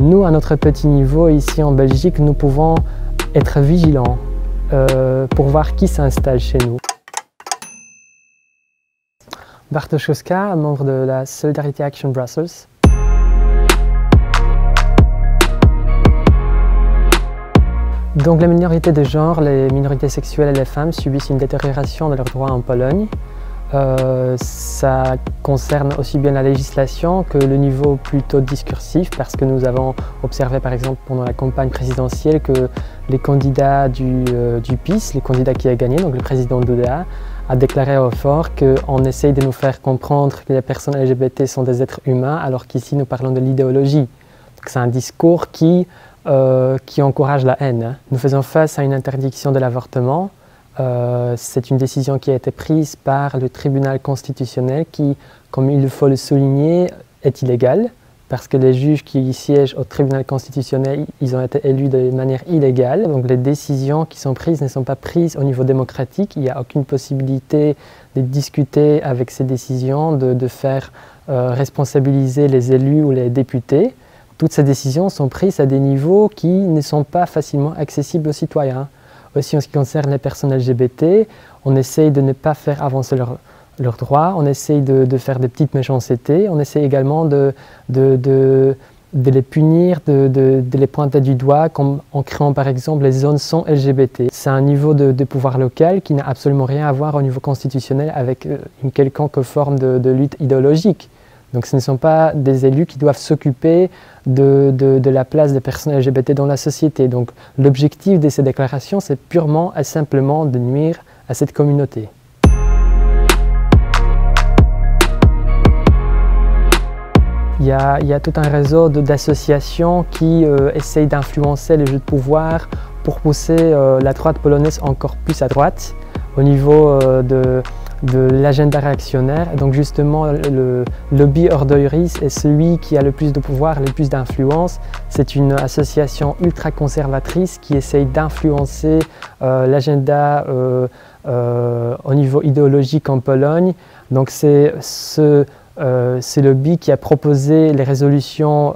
Nous, à notre petit niveau, ici en Belgique, nous pouvons être vigilants pour voir qui s'installe chez nous. Bartosz Koska, membre de la Solidarity Action Brussels. Donc les minorités de genre, les minorités sexuelles et les femmes subissent une détérioration de leurs droits en Pologne. Ça concerne aussi bien la législation que le niveau plutôt discursif, parce que nous avons observé par exemple pendant la campagne présidentielle que les candidats du PiS, les candidats qui a gagné, donc le président Duda, a déclaré au fort qu'on essaye de nous faire comprendre que les personnes LGBT sont des êtres humains, alors qu'ici nous parlons de l'idéologie. C'est un discours qui encourage la haine. Nous faisons face à une interdiction de l'avortement. C'est une décision qui a été prise par le tribunal constitutionnel qui, comme il faut le souligner, est illégale parce que les juges qui siègent au tribunal constitutionnel, ils ont été élus de manière illégale. Donc les décisions qui sont prises ne sont pas prises au niveau démocratique. Il n'y a aucune possibilité de discuter avec ces décisions, de faire responsabiliser les élus ou les députés. Toutes ces décisions sont prises à des niveaux qui ne sont pas facilement accessibles aux citoyens. Aussi en ce qui concerne les personnes LGBT, on essaye de ne pas faire avancer leurs droits, on essaye de faire des petites méchancetés, on essaye également de les punir, de les pointer du doigt, comme en créant par exemple les zones sans LGBT. C'est un niveau de pouvoir local qui n'a absolument rien à voir au niveau constitutionnel avec une quelconque forme de lutte idéologique. Donc ce ne sont pas des élus qui doivent s'occuper de la place des personnes LGBT dans la société. Donc l'objectif de ces déclarations, c'est purement et simplement de nuire à cette communauté. Il y a tout un réseau d'associations qui essayent d'influencer les jeux de pouvoir pour pousser la droite polonaise encore plus à droite au niveau de l'agenda réactionnaire. Donc justement, le lobby Ordóiris est celui qui a le plus de pouvoir, le plus d'influence. C'est une association ultra-conservatrice qui essaye d'influencer l'agenda au niveau idéologique en Pologne. Donc c'est ce lobby qui a proposé les résolutions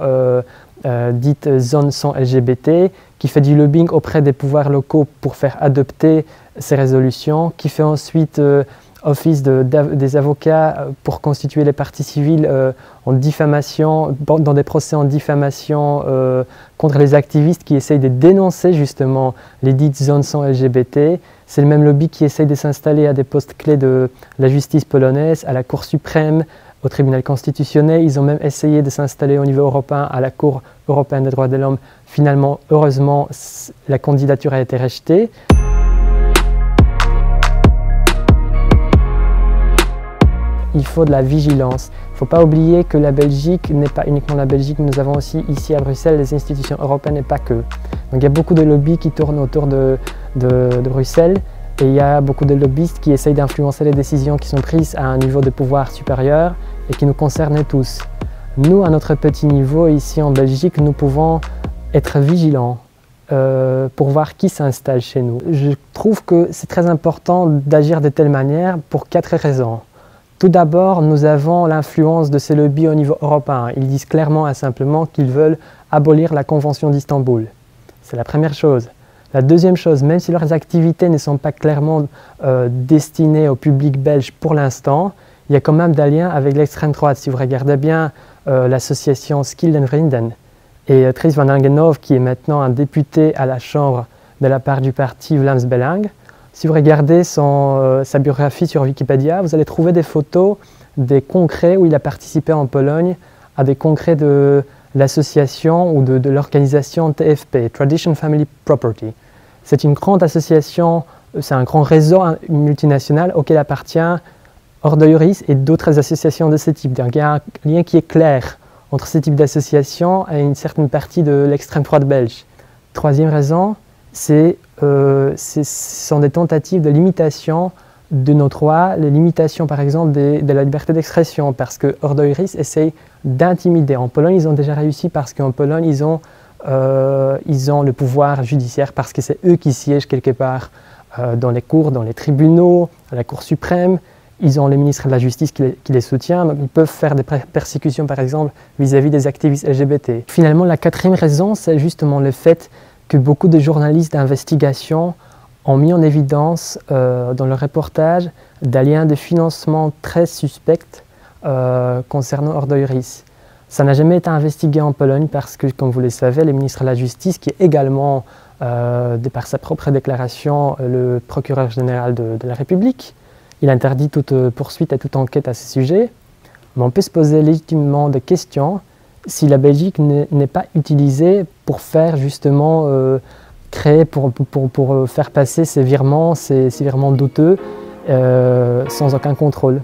dites zones sans LGBT, qui fait du lobbying auprès des pouvoirs locaux pour faire adopter ces résolutions, qui fait ensuite office des avocats pour constituer les parties civiles en diffamation, dans des procès en diffamation contre les activistes qui essayent de dénoncer justement les dites zones sans LGBT. C'est le même lobby qui essaye de s'installer à des postes clés de la justice polonaise, à la Cour suprême, au tribunal constitutionnel. Ils ont même essayé de s'installer au niveau européen à la Cour européenne des droits de l'homme. Finalement, heureusement, la candidature a été rejetée. Il faut de la vigilance. Il ne faut pas oublier que la Belgique n'est pas uniquement la Belgique, nous avons aussi ici à Bruxelles les institutions européennes et pas que. Donc il y a beaucoup de lobbies qui tournent autour de Bruxelles et il y a beaucoup de lobbyistes qui essayent d'influencer les décisions qui sont prises à un niveau de pouvoir supérieur et qui nous concernent tous. Nous, à notre petit niveau ici en Belgique, nous pouvons être vigilants pour voir qui s'installe chez nous. Je trouve que c'est très important d'agir de telle manière pour 4 raisons. Tout d'abord, nous avons l'influence de ces lobbies au niveau européen. Ils disent clairement et simplement qu'ils veulent abolir la Convention d'Istanbul. C'est la première chose. La deuxième chose, même si leurs activités ne sont pas clairement destinées au public belge pour l'instant, il y a quand même des liens avec l'extrême droite. Si vous regardez bien l'association Skilden Vrienden et Dries van Engenhoven, qui est maintenant un député à la Chambre de la part du parti Vlaams Belang, si vous regardez sa biographie sur Wikipédia, vous allez trouver des photos des congrès où il a participé en Pologne à des congrès de l'association ou de l'organisation TFP, Tradition Family Property. C'est une grande association, c'est un grand réseau multinational auquel appartient Ordóiris et d'autres associations de ce type. Donc il y a un lien qui est clair entre ce type d'association et une certaine partie de l'extrême droite belge. Troisième raison, ce sont des tentatives de limitation de nos droits, les limitations par exemple de la liberté d'expression, parce que Ordóiris essaye d'intimider. En Pologne, ils ont déjà réussi parce qu'en Pologne, ils ont le pouvoir judiciaire, parce que c'est eux qui siègent quelque part dans les cours, dans les tribunaux, à la Cour suprême. ils ont le ministre de la Justice qui les soutient, donc ils peuvent faire des persécutions par exemple vis-à-vis des activistes LGBT. Finalement, la quatrième raison, c'est justement le fait que beaucoup de journalistes d'investigation ont mis en évidence dans le reportage des liens de financement très suspects concernant Ordo Iuris. Ça n'a jamais été investigué en Pologne parce que, comme vous le savez, le ministre de la Justice, qui est également, de par sa propre déclaration, le procureur général de la République, il interdit toute poursuite et toute enquête à ce sujet. Mais on peut se poser légitimement des questions si la Belgique n'est pas utilisée pour faire justement créer, pour faire passer ces virements douteux sans aucun contrôle.